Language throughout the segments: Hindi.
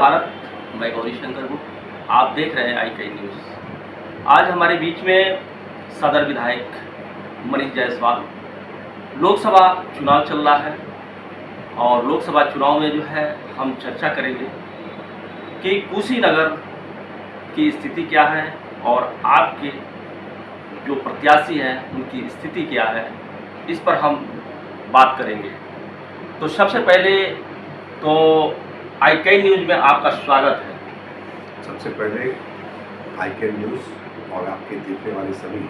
भारत, मैं गौरी शंकर हूँ। आप देख रहे हैं IK न्यूज़। आज हमारे बीच में सदर विधायक मनीष जायसवाल। लोकसभा चुनाव चल रहा है और लोकसभा चुनाव में जो है हम चर्चा करेंगे कि कुशीनगर की स्थिति क्या है और आपके जो प्रत्याशी हैं उनकी स्थिति क्या है, इस पर हम बात करेंगे। तो सबसे पहले तो IK न्यूज़ में आपका स्वागत है। सबसे पहले IK न्यूज़ और आपके देखने वाले सभी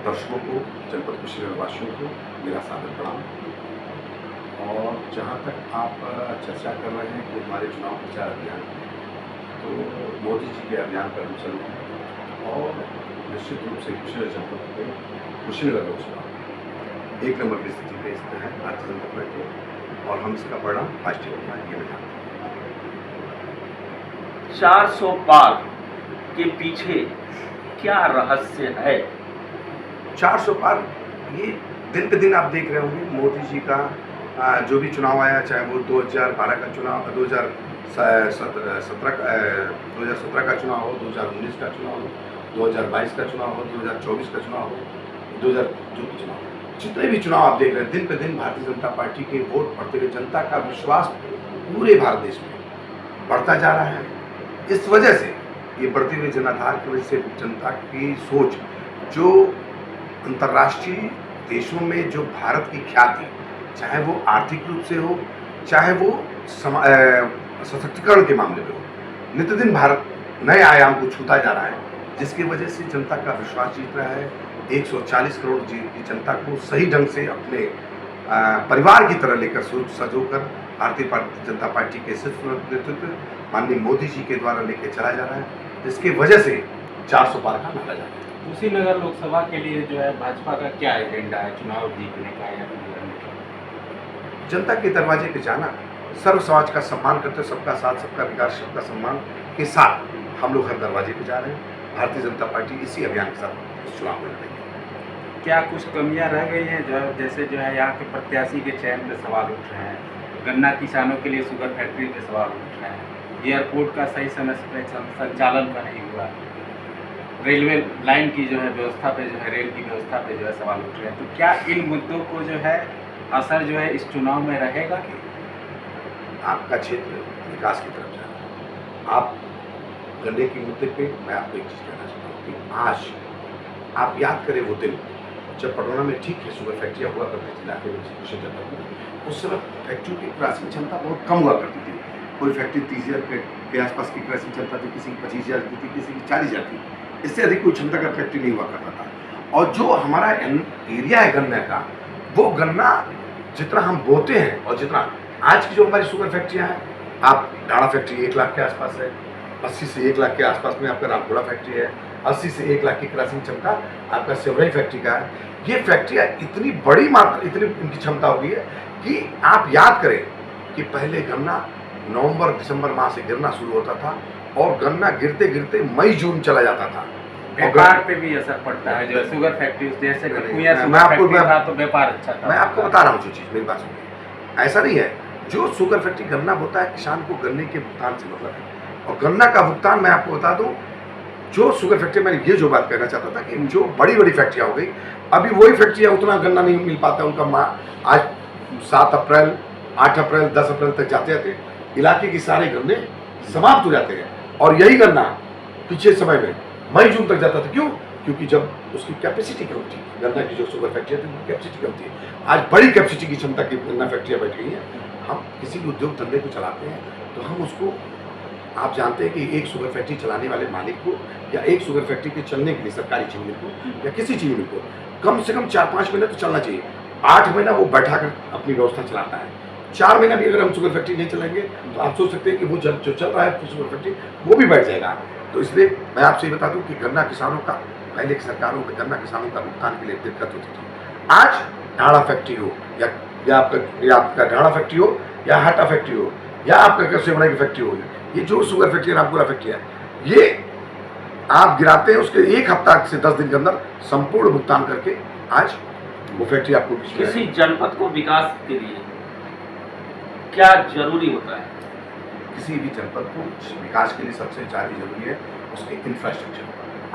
दर्शकों को, जनपद कुशीनगर वासियों को मेरा सादर प्रणाम। और जहाँ तक आप चर्चा कर रहे हैं कि हमारे चुनाव प्रचार अभियान, तो मोदी जी के अभियान पर हम चल रहे हैं और निश्चित रूप से कुशीनगर जनपद में कुशीनगर लोकसभा 1 नंबर की स्थिति पे स्थित है भारतीय जनता पार्टी, और हम इसका परिणाम राष्ट्रीय ये में जानते हैं। 400 पार के पीछे क्या रहस्य है? 400 पार ये दिन पे दिन आप देख रहे होंगे। मोदी जी का जो भी चुनाव आया, चाहे वो 2012 का चुनाव, 2017 का चुनाव हो, 2019 का चुनाव हो, 2022 का चुनाव हो, 2024 का चुनाव हो, 2024 का चुनाव, जितने भी चुनाव आप देख रहे हैं, दिन पे दिन भारतीय जनता पार्टी के वोट बढ़ते हुए, जनता का विश्वास पूरे भारत देश में बढ़ता जा रहा है। इस वजह से ये बढ़ते हुए जनाधार की वजह से जनता की सोच, जो अंतर्राष्ट्रीय देशों में जो भारत की ख्याति, चाहे वो आर्थिक रूप से हो, चाहे वो सशक्तिकरण के मामले में हो, नित्य दिन भारत नए आयाम को छूता जा रहा है, जिसकी वजह से जनता का विश्वास जीत रहा है। 140 करोड़ की जनता को सही ढंग से अपने परिवार की तरह लेकर सजोकर भारतीय जनता पार्टी के नेतृत्व माननीय मोदी जी के द्वारा लेकर चला जा रहा है, जिसकी वजह से 400 पार का नारा जा रहा है। कुशीनगर लोकसभा के लिए जो है भाजपा का क्या एजेंडा है? चुनाव जीतने का या जनता के दरवाजे पे जाना, सर्व समाज का सम्मान करते, सबका साथ, सबका विकास, सबका सम्मान के साथ हम लोग हर दरवाजे पे जा रहे हैं। भारतीय जनता पार्टी इसी अभियान के साथ इस चुनाव में लड़ेगी। क्या कुछ कमियां रह गई हैं? जैसे जो है यहाँ के प्रत्याशी के चयन पे सवाल उठ रहे हैं, गन्ना किसानों के लिए शुगर फैक्ट्री पे सवाल उठ रहे हैं, एयरपोर्ट का सही समय से संचालन का नहीं हुआ, रेलवे लाइन की जो है व्यवस्था पे, जो है रेल की व्यवस्था पे जो है सवाल उठ रहे हैं। तो क्या इन मुद्दों को जो है असर जो है इस चुनाव में रहेगा कि आपका क्षेत्र विकास की तरफ जा रहा है? आप गन्ने के मुद्दे पे मैं आपको एक चीज़ कहना चाहता हूँ कि आज आप याद करें वो दिन जब पटौना में, ठीक है, शुगर फैक्ट्रियाँ हुआ करती थी इलाके में, कुशीनगर जनपद में, उस समय फैक्ट्रियों की क्रॉसिंग क्षमता बहुत कम हुआ करती थी। कोई फैक्ट्री 30,000 के आसपास की क्रॉसिंग क्षमता थी, किसी की 25,000 की थी, किसी की 40,000 थी। इससे अधिक कोई क्षमता का फैक्ट्री नहीं हुआ करता था। और जो हमारा एरिया है गन्ने का, वो गन्ना जितना हम बोते हैं और जितना आज की जो हमारी शुगर फैक्ट्रियाँ हैं, आप डाड़ा फैक्ट्री 1 लाख के आसपास है, 80 से 1 लाख के आसपास में आपका रामपुरा फैक्ट्री है, 80 से 1 लाख की क्रॉसिंग क्षमता आपका सेवराई फैक्ट्री का है। ये फैक्ट्रियाँ इतनी बड़ी मात्रा, इतनी इनकी क्षमता हो गई है कि आप याद करें कि पहले गन्ना नवंबर दिसंबर माह से गिरना शुरू होता था और गन्ना गिरते गिरते मई जून चला जाता था। व्यापार पे भी असर पड़ता है। जो शुगर फैक्ट्री जैसे तो व्यापार अच्छा था। मैं आपको बता रहा हूँ जो चीज़, मेरी बात सुनिए। ऐसा नहीं है, जो शुगर फैक्ट्री गन्ना होता है, किसान को गन्ने के भुगतान से मतलब है, और गन्ना का भुगतान मैं आपको बता दूँ, जो शुगर फैक्ट्री, मैंने ये जो बात कहना चाहता था कि जो बड़ी बड़ी फैक्ट्रियाँ हो गई, अभी वही फैक्ट्रियाँ उतना गन्ना नहीं मिल पाता उनका। आज 7 अप्रैल, 8 अप्रैल, 10 अप्रैल तक जाते जाते इलाके के सारे गन्ने समाप्त हो जाते हैं, और यही गन्ना पिछले समय में मई जून तक जाता था। क्यों? क्योंकि जब उसकी कैपेसिटी कम थी, गन्ना की जो शुगर फैक्ट्रियाँ थी उनकी कैपेसिटी कम थी। आज बड़ी कैपेसिटी की क्षमता की गन्ना फैक्ट्रियाँ बैठ गई हैं। हम किसी भी उद्योग धंधे को चलाते हैं तो हम उसको, आप जानते हैं कि एक शुगर फैक्ट्री चलाने वाले मालिक को, या एक शुगर फैक्ट्री के चलने के लिए सरकारी चीनी मिल को या किसी चीनी मिल को कम से कम 4-5 महीने तो चलना चाहिए। 8 महीना वो बैठा कर अपनी व्यवस्था चलाता है। 4 महीना भी अगर हम शुगर फैक्ट्री नहीं चलाएंगे तो आप सोच सकते हैं कि वो जो चल रहा है शुगर फैक्ट्री, वो भी बैठ जाएगा। तो इसलिए मैं आपसे ये बता दूं कि गन्ना किसानों का, पहले की सरकारों के गन्ना किसानों का भुगतान के लिए दिक्कत होती थी। आज ढाड़ा फैक्ट्री हो या आपका ढाड़ा फैक्ट्री हो, या हाटा फैक्ट्री हो, या आपका सेवड़ाई की फैक्ट्री हो, ये जो शुगर फैक्ट्री, रामपुरा फैक्ट्री है, ये आप गिराते हैं, उसके 1 हफ्ता से 10 दिन के अंदर संपूर्ण भुगतान करके आज वो फैक्ट्री आपको। किसी जनपद को विकास के लिए क्या जरूरी होता है? किसी भी जनपद को विकास के लिए सबसे ज़्यादा जरूरी है उसके इंफ्रास्ट्रक्चर,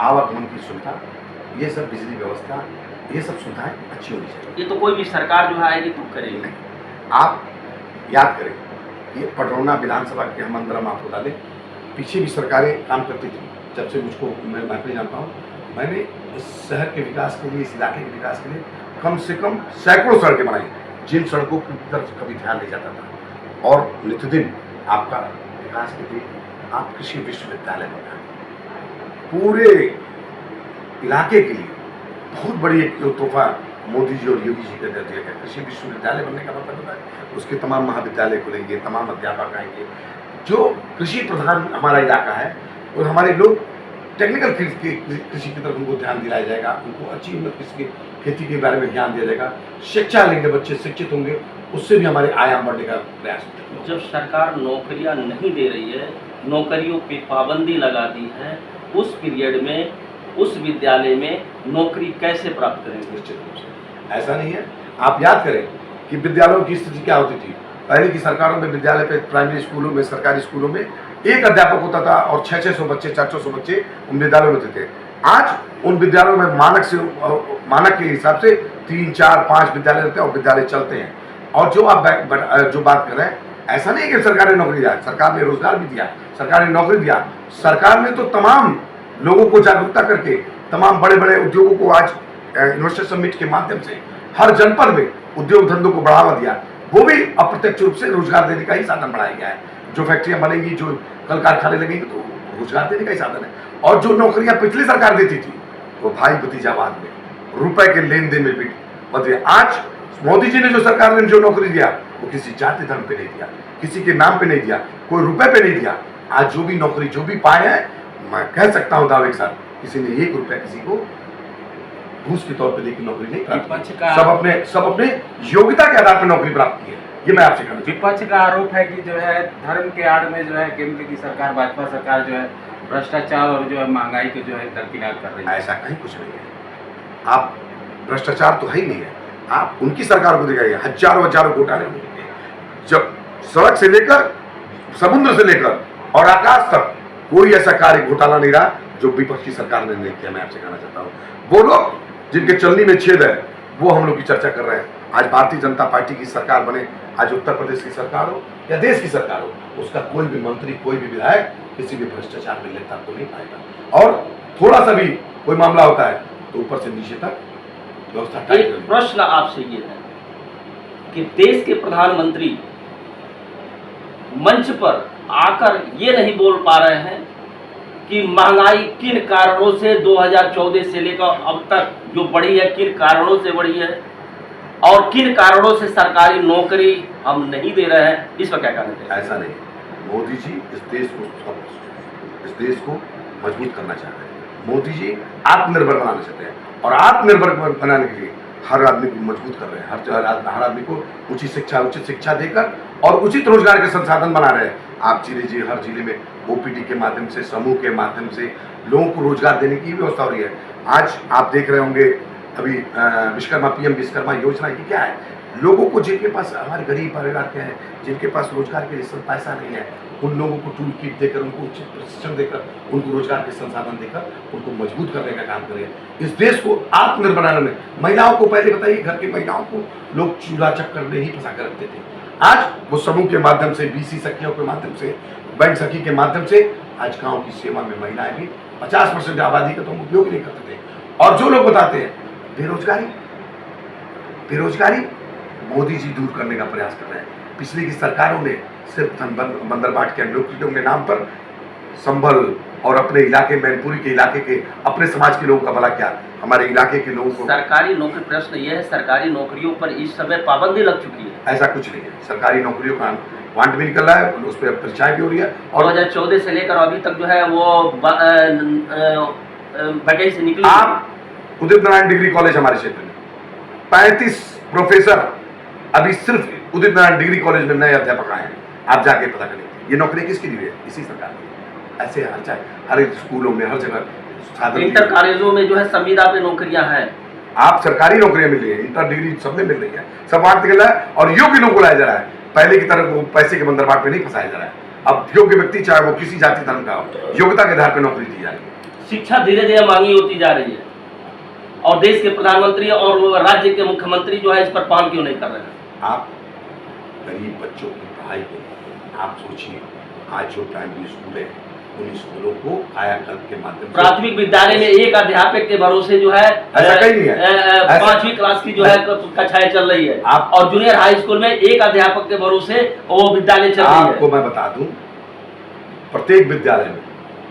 आवागमन की सुविधा, ये सब बिजली व्यवस्था, ये सब सुविधाएं अच्छी होनी चाहिए। ये तो कोई भी सरकार जो है आएगी तो करेगी। आप याद करें, ये पटरौना विधानसभा के हम अंदर हम आपको डालें, पीछे भी सरकारें काम करती थी। जब से मुझको मैं भी जानता हूँ, मैंने इस शहर के विकास के लिए, इस इलाके के विकास के लिए कम से कम सैकड़ों सड़कें बनाई, जिन सड़कों की तरफ कभी ध्यान नहीं जाता था। और नित्य दिन आपका विकास के लिए आप कृषि विश्वविद्यालय बनाए, पूरे इलाके के लिए बहुत बड़ी एक जो तोहफा मोदी जी और योगी जी का दे दिया गया। कृषि विश्वविद्यालय बनने का मतलब होता है उसके तमाम महाविद्यालय खुलेंगे, तमाम अध्यापक आएंगे। जो कृषि प्रधान हमारा इलाका है और हमारे लोग टेक्निकल कृषि की तरफ उनको ध्यान दिलाया जाएगा, उनको अच्छी उन्नत किस्म की खेती के बारे में ध्यान दिया जाएगा। शिक्षा लेंगे, बच्चे शिक्षित होंगे, उससे भी हमारे आयाम बढ़ने का प्रयास होगा। जब सरकार नौकरियां नहीं दे रही है, नौकरियों पे पाबंदी लगा दी है, उस पीरियड में उस विद्यालय में नौकरी कैसे प्राप्त करेंगे? निश्चित रूप से ऐसा नहीं है। आप याद करें कि विद्यालयों की स्थिति क्या होती थी। पहले की सरकारों में विद्यालय पे, प्राइमरी स्कूलों में, सरकारी स्कूलों में एक अध्यापक होता था और 600 बच्चे, 400 बच्चे उन विद्यालयों में होते थे। आज उन विद्यालयों में मानक के हिसाब से 3, 4, 5 विद्यालय रहते हैं और विद्यालय चलते हैं। और जो आप जो बात कर रहे हैं, ऐसा नहीं कि सरकार ने नौकरी दिया, सरकार ने रोजगार भी दिया, सरकार ने नौकरी दिया। सरकार ने तो तमाम लोगों को जागरूकता करके तमाम बड़े बड़े उद्योगों को आज इन्वेस्टर समिट के माध्यम से हर जनपद में उद्योग धंधों को बढ़ावा दिया। वो भी अप्रत्यक्ष रूप से रोजगार देने का ही साधन बढ़ाया गया है। जो फैक्ट्रियां बनेंगी, जो कल कारखाने लगेंगे, तो रोजगार देने का ही साधन है। और जो नौकरियां पिछली सरकार देती थी वो भाई भतीजावाद में, रुपए के लेन देन में भी बदले। आज मोदी जी ने जो सरकार ने जो नौकरी दिया वो किसी जाति धर्म पे नहीं दिया, किसी के नाम पे नहीं दिया, कोई रुपए पे नहीं दिया। आज जो भी नौकरी जो भी पाए हैं, मैं कह सकता हूं दावे के साथ, किसी ने 1 रुपया किसी को घूस के तौर पे लेकर नौकरी नहीं प्राप्त की। सब अपने योग्यता के आधार पर नौकरी प्राप्त की है। ये मैं आपसे कहना। विपक्ष का आरोप है कि जो है धर्म के आड़ में जो है केंद्र की सरकार, भाजपा सरकार जो है भ्रष्टाचार और जो है महंगाई को जो है दरकिनार कर रही है। ऐसा कहीं कुछ नहीं है। आप भ्रष्टाचार तो है ही नहीं है। आप उनकी सरकार को दिखाइए, हजारों घोटाले होंगे। जब सड़क से लेकर, समुद्र से लेकर और आकाश तक कोई ऐसा कार्य घोटाला नहीं रहा जो विपक्ष की सरकार ने नहीं किया। मैं आपसे कहना चाहता हूँ, वो लोग जिनके चलनी में छेद है वो हम लोग की चर्चा कर रहे हैं। आज भारतीय जनता पार्टी की सरकार बने, आज उत्तर प्रदेश की सरकार हो या देश की सरकार हो, उसका कोई भी मंत्री, कोई भी विधायक किसी भी भ्रष्टाचार में लेता तो नहीं पाएगा। और थोड़ा सा भी कोई मामला होता है तो ऊपर से नीचे तक व्यवस्था टाइट कर दी। एक प्रश्न आपसे ये है कि देश के प्रधानमंत्री मंच पर आकर ये नहीं बोल पा रहे हैं कि महंगाई किन कारणों से 2014 से लेकर अब तक जो बढ़ी है, किन कारणों से बढ़ी है और किन कारणों से सरकारी नौकरी हम नहीं दे रहे हैं, इस पर क्या कहना है? ऐसा नहीं, मोदी जी इस देश को मजबूत करना चाहते हैं। मोदी जी आत्मनिर्भर बनाना चाहते हैं और आत्मनिर्भर बनाने के लिए हर आदमी को मजबूत कर रहे हैं। हर आदमी को उचित शिक्षा देकर और उचित रोजगार के संसाधन बना रहे हैं। आप हर जिले में ओपीडी के माध्यम से, समूह के माध्यम से लोगों को रोजगार देने की व्यवस्था हो रही है। आज आप देख रहे होंगे अभी विश्वकर्मा, पीएम विश्वकर्मा योजना, ये क्या है? लोगों को, जिनके पास, हमारे गरीब परिवार के हैं, जिनके पास रोजगार के लिए पैसा नहीं है, उन लोगों को टूल किट देकर, उनको उचित प्रशिक्षण देकर, उनको रोजगार के संसाधन देकर उनको मजबूत करने का काम करें। इस देश को आत्मनिर्भर बनाने में महिलाओं को, पहले बताइए, घर की महिलाओं को लोग चूल्हा चक्कर में ही फंसा कर रखते थे। आज वो समूह के माध्यम से, बीसी सखियों के माध्यम से, बैंक सखी के माध्यम से आज गाँव की सेवा में महिलाएं भी 50% आबादी का तो हम उपयोग नहीं करते थे। और जो लोग बताते हैं बेरोजगारी मोदी जी दूर करने का प्रयास कर रहे हैं। पिछली की सरकारों ने सिर्फ बंदर बाट के नौकरियों के नाम पर संभल और अपने इलाके, मैनपुरी के इलाके के अपने समाज के लोगों का भला क्या, हमारे इलाके के लोगों को। सरकारी नौकरी, प्रश्न ये है, सरकारी नौकरियों पर इस समय पाबंदी लग चुकी है। ऐसा कुछ नहीं है। सरकारी नौकरियों का वांट भी निकल रहा है, उस पर परीक्षाएं भी हो रही है। और 2014 से लेकर अभी तक जो है वो वैकेंसी निकली। आप उदित नारायण डिग्री कॉलेज हमारे क्षेत्र में 35 प्रोफेसर अभी सिर्फ उदित नारायण डिग्री कॉलेज में नए अध्यापक आए हैं। आप जाके पता करें, ये नौकरी किसकी दी है? इसी सरकार की। ऐसे हर एक स्कूलों में, हर जगह, इंटर कॉलेजों में जो है संविदा पे नौकरियां हैं। आप सरकारी नौकरियां मिल रही है, इंटर डिग्री सब में मिल रही है, सब बांट निकल रहा है और योग्य लोगों को लाया जा रहा है। पहले की तरह वो पैसे के बंदरबाट में नहीं फंसाया जा रहा है। अब योग्य व्यक्ति चाहे वो किसी जाति धर्म का हो, योग्यता के आधार पर नौकरी दी जाएगी। शिक्षा धीरे धीरे महंगी होती जा रही है और देश के प्रधानमंत्री और राज्य के मुख्यमंत्री जो है इस पर पहल क्यों नहीं कर रहे हैं? आप गरीब बच्चों की पढ़ाई के लिए आप सोचिए, आज जो प्राइमरी स्कूल है उन स्कूलों को कायाकल्प के माध्यम से, प्राथमिक विद्यालय में एक अध्यापक के भरोसे जो है ऐसा कहीं नहीं है, 5वीं क्लास की जो है कक्षाएं चल रही है आप और जूनियर हाई स्कूल में एक अध्यापक के भरोसे वो विद्यालय चल रही है। आपको मैं बता दूं, प्रत्येक विद्यालय में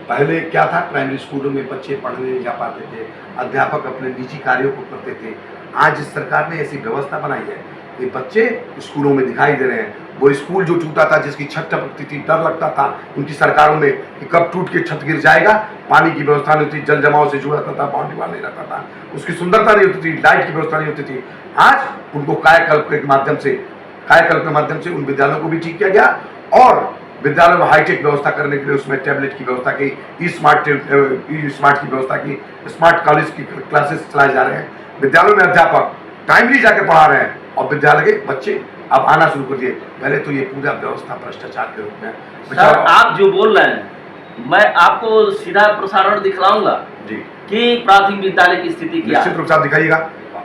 पहले क्या था, प्राइमरी स्कूलों में बच्चे पढ़ने नहीं जा पाते थे, अध्यापक अपने निजी कार्यों को करते थे। आज इस सरकार ने ऐसी व्यवस्था बनाई है कि बच्चे स्कूलों में दिखाई दे रहे हैं। वो स्कूल जो टूटा था, जिसकी छत टपकती थी, डर लगता था उनकी सरकारों में कि कब टूट के छत गिर जाएगा, पानी की व्यवस्था नहीं होती, जल जमाव से जुड़ा था, बाउंड्री वाल नहीं रहता था, उसकी सुंदरता नहीं होती थी, लाइट की व्यवस्था नहीं होती थी। आज उनको कायाकल्प के माध्यम से उन विद्यालयों को भी ठीक किया गया और विद्यालयों में हाईटेक व्यवस्था करने के लिए उसमें टैबलेट की व्यवस्था की, ई स्मार्ट की व्यवस्था की, स्मार्ट कॉलेज की क्लासेस चलाए जा रहे हैं। विद्यालयों में अध्यापक टाइमली जाके पढ़ा रहे हैं और विद्यालय के बच्चे अब आना शुरू कर दिए। पहले तो ये पूरा व्यवस्था भ्रष्टाचार के रूप में। सर आप जो बोल रहे हैं मैं आपको सीधा प्रसारण दिखलाऊंगा जी कि प्राथमिक विद्यालय की स्थिति क्या निश्चित है। रूप से आप दिखाइएगा,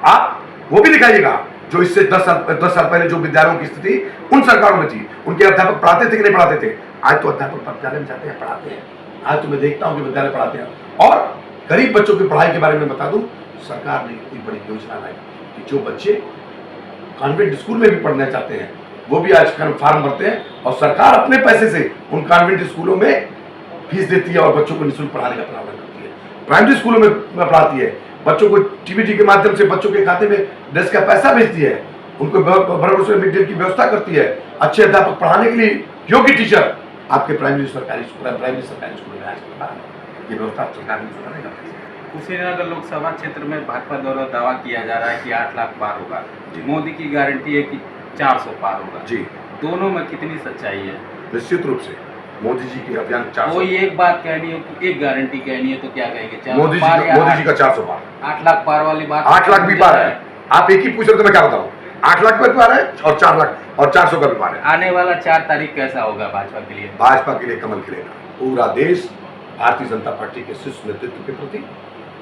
आप वो भी दिखाइएगा जो इससे 10 साल पहले जो विद्यालयों की स्थिति उन सरकारों में थी, उनके अध्यापक पढ़ाते थे कि नहीं पढ़ाते थे। आज तो अध्यापक विद्यालय में जाते हैं, पढ़ाते हैं। आज तो मैं देखता हूँ कि विद्यालय पढ़ाते हैं। और गरीब बच्चों की पढ़ाई के बारे में बता दूं, सरकार ने इतनी बड़ी योजना लाई कि जो बच्चे कॉन्वेंट स्कूल में भी पढ़ना चाहते हैं वो भी आज फॉर्म भरते हैं और सरकार अपने पैसे से उन कॉन्वेंट स्कूलों में फीस देती है और बच्चों को निःशुल्क पढ़ाने का प्रावधान करती है। प्राइमरी स्कूलों में पढ़ाती है, बच्चों को टीबीटी के माध्यम से बच्चों के खाते में ड्रेस का पैसा भेजती है, उनको बराबर से मिड डे की व्यवस्था करती है। अच्छे अध्यापक पढ़ाने के लिए योग्य टीचर आपके प्राइमरी सरकारी स्कूल में आज ये व्यवस्था सरकार ने सुधारेगा। कुशीनगर लोकसभा क्षेत्र में भाजपा द्वारा दावा किया जा रहा है कि 8 लाख पार होगा, मोदी की गारंटी है कि 400 पार होगा जी, दोनों में कितनी सच्चाई है? निश्चित रूप से मोदी जी की अभियान 400, कोई एक बात कहनी हो कि एक गारंटी कहनी है तो क्या कहेंगे? मोदी जी का 400 पार, 8 लाख पार वाली बात, 8 लाख भी पार है। आप एक ही पूछ रहे तो मैं क्या बताऊं, 8 लाख भी पार है और 4 लाख और 400 का भी पार है। आने वाला 4 तारीख कैसा होगा भाजपा के लिए? भाजपा के लिए कमल खिलेगा। पूरा देश भारतीय जनता पार्टी के शीर्ष नेतृत्व के प्रति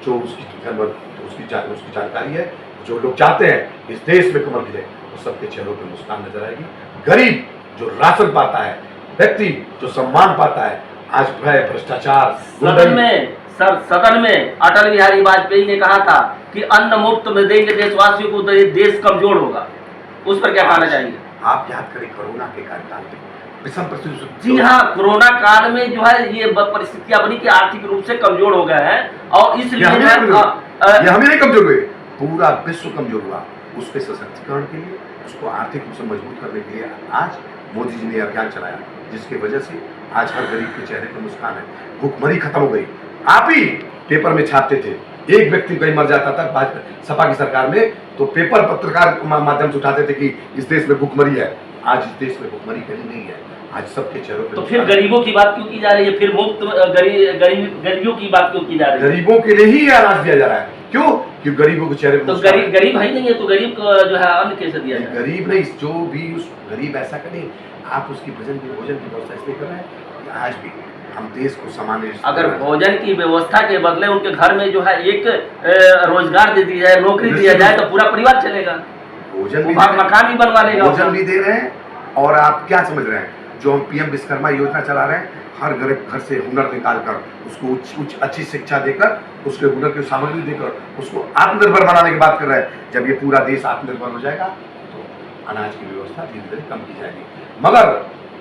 जो उसकी जानकारी है, जो लोग चाहते हैं इस देश में कमल खिले, तो सबके चेहरों पर मुस्कान नजर आएगी। गरीब जो राशन पाता है, व्यक्ति जो सम्मान पाता है, आज भय भ्रष्टाचार सदन में अटल बिहारी वाजपेयी ने कहा था कि अन्न मुफ्त में देंगे देशवासियों को तो ये देश कमजोर होगा, उस पर क्या कहना चाहिए? आप याद करें कोरोना के कार्यकाल में विषम परिस्थिति, जी हाँ, कोरोना काल में जो है ये परिस्थितियां बनी कि आर्थिक रूप से कमजोर हो गए हैं और इसलिए हमें नहीं कमजोर हुए, पूरा विश्व कमजोर हुआ। उसके सशक्तिकरण के लिए, उसको आर्थिक रूप से मजबूत करने के लिए आज मोदी जी ने अभियान चलाया, जिसकी वजह से आज हर गरीब के चेहरे पर मुस्कान है। भूखमरी खत्म हो गई। आप ही पेपर में छापते थे, एक व्यक्ति कहीं मर जाता था सपा की सरकार में तो पेपर पत्रकार माध्यम से उठाते थे कि इस देश में भूखमरी है। आज इस देश में भूखमरी कहीं नहीं है। आज सबके चेहरों पर, तो फिर गरीबों की बात क्यों की जा रही है? फिर मुफ्त गरीबों की बात क्यों की जा रही है? गरीबों के लिए ही अनाज दिया जा रहा है। क्यों? क्योंकि गरीबों के चेहरे तो गरीब है नहीं है तो गरीब को जो है अन्न कैसे दिया जाए? गरीब नहीं, जो भी उस गरीब ऐसा करें, आप उसकी भोजन की व्यवस्था इसलिए कर रहे हैं। आज भी हम देश को सामान्य, अगर भोजन की व्यवस्था के बदले उनके घर में जो है एक रोजगार दे दिया जाए, नौकरी दिया जाए तो पूरा परिवार चलेगा, भोजन भी मकान भी बनवा लेगा, भोजन भी दे रहे हैं। और आप क्या समझ रहे हैं, जो हम पीएम विश्वकर्मा योजना चला रहे हैं, हर गरीब घर से हुनर निकालकर उसको अच्छी शिक्षा देकर, उसके हुनर की सामग्री देकर उसको आत्मनिर्भर बनाने की बात कर रहे हैं। जब ये पूरा देश आत्मनिर्भर हो जाएगा तो अनाज की व्यवस्था धीरे धीरे कम की जाएगी। मगर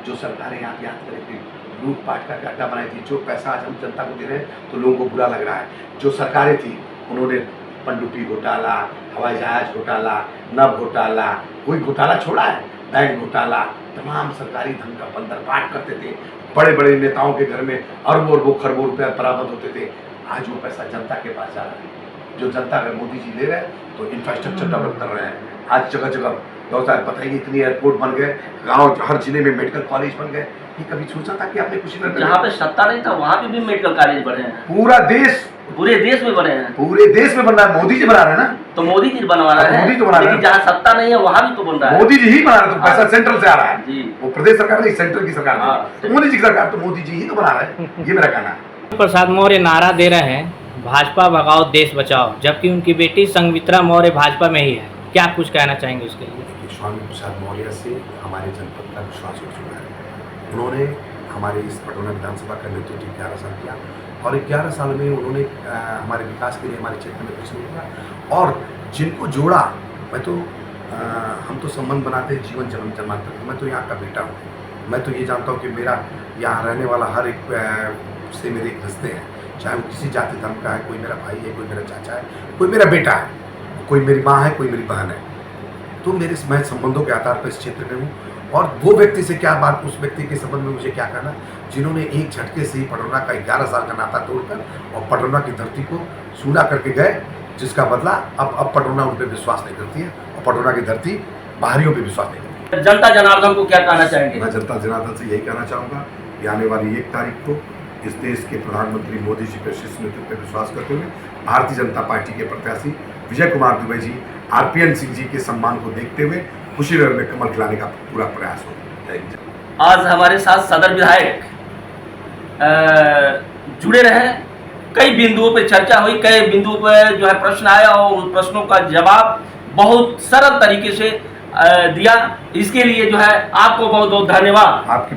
जो सरकारें आप याद करें कि लूटपाट का अड्डा बनाई थी, जो पैसा आज हम जनता को दे रहे हैं तो लोगों को बुरा लग रहा है। जो सरकारें थी उन्होंने पनडुब्बी घोटाला, हवाई जहाज घोटाला, नव घोटाला, कोई घोटाला छोड़ा है? बैंक घोटाला, तमाम सरकारी धन का पर्दाफाश करते थे। बड़े बड़े नेताओं के घर में अरबों अरबों खरबों रुपए बरामद होते थे। आज वो पैसा जनता के पास जा रहा है। जो जनता अगर मोदी जी ले रहे हैं तो इंफ्रास्ट्रक्चर डेवलप कर रहे हैं। आज जगह जगह व्यवसाय, बताइए इतनी एयरपोर्ट बन गए, गांव हर जिले में मेडिकल कॉलेज बन गए। ये कभी सोचा था कि आपने कुशीनगर जहाँ पे सत्ता नहीं था वहाँ पे भी मेडिकल कॉलेज बढ़े हैं। पूरा देश पूरे देश में बने हैं। पूरे देश में बन रहा है, मोदी जी बना रहे हैं ना। तो मोदी जी बनवा रहे हैं, मोदी तो बना रहे हैं। लेकिन जहाँ सत्ता नहीं है वहाँ भी तो बन रहा है। मोदी जी ही बना रहे हैं, तो पैसा सेंट्रल से आ रहा है जी। वो प्रदेश सरकार नहीं, सेंट्रल की सरकार हाँ। नहीं। तो मोदी जी की सरकार, तो मोदी जी ही तो बना रहे हैं, ये मेरा कहना है। प्रसाद मौर्य नारा दे रहे हैं भाजपा भगाओ देश बचाओ, जबकि उनकी बेटी संघमित्रा मौर्य भाजपा में ही है। क्या कुछ कहना चाहेंगे उसके लिए? स्वामी प्रसाद मौर्य से हमारे जनपद का विश्वास उठ चुका है। उन्होंने हमारे इस पटौना विधानसभा का नेतृत्व 11 साल किया और 11 साल में उन्होंने हमारे विकास के लिए हमारे क्षेत्र में कुछ नहीं किया। और जिनको जोड़ा, मैं तो हम तो संबंध बनाते हैं जीवन जन्मांतर। मैं तो यहाँ का बेटा हूँ, मैं तो ये जानता हूँ कि मेरा यहाँ रहने वाला हर एक से मेरे एक रिश्ते हैं, चाहे वो किसी जाति धर्म का है। कोई मेरा भाई है, कोई मेरा चाचा है, कोई मेरा बेटा है, कोई मेरी माँ है, कोई मेरी बहन है। तो मैं संबंधों के आधार पर इस क्षेत्र में हूँ। और वो व्यक्ति से क्या बात, उस व्यक्ति के संबंध में मुझे क्या कहना, जिन्होंने एक झटके से ही पटौना का 11 साल का नाता तोड़कर और पटौना की धरती को सूना करके गए, जिसका बदला अब पटौना उन पर विश्वास नहीं करती है और पटौना की धरती बाहरियों पर विश्वास नहीं करती है। जनता जनार्दन को क्या कहना चाहेंगे? मैं जनता जनार्दन से यही कहना चाहूँगा कि आने वाली 1 तारीख को इस देश के प्रधानमंत्री मोदी जी के शीर्ष नेतृत्व पर विश्वास करते हुए भारतीय जनता पार्टी के प्रत्याशी विजय कुमार दुबे जी, RPN सिंह जी के सम्मान को देखते हुए कुशीनगर में कमल खिलाने का पूरा प्रयास होगा। आज हमारे साथ सदर विधायक जुड़े रहे, कई बिंदुओं पर चर्चा हुई, कई बिंदुओं पर जो है प्रश्न आया और उन प्रश्नों का जवाब बहुत सरल तरीके से दिया। इसके लिए जो है आपको बहुत बहुत धन्यवाद। आपकी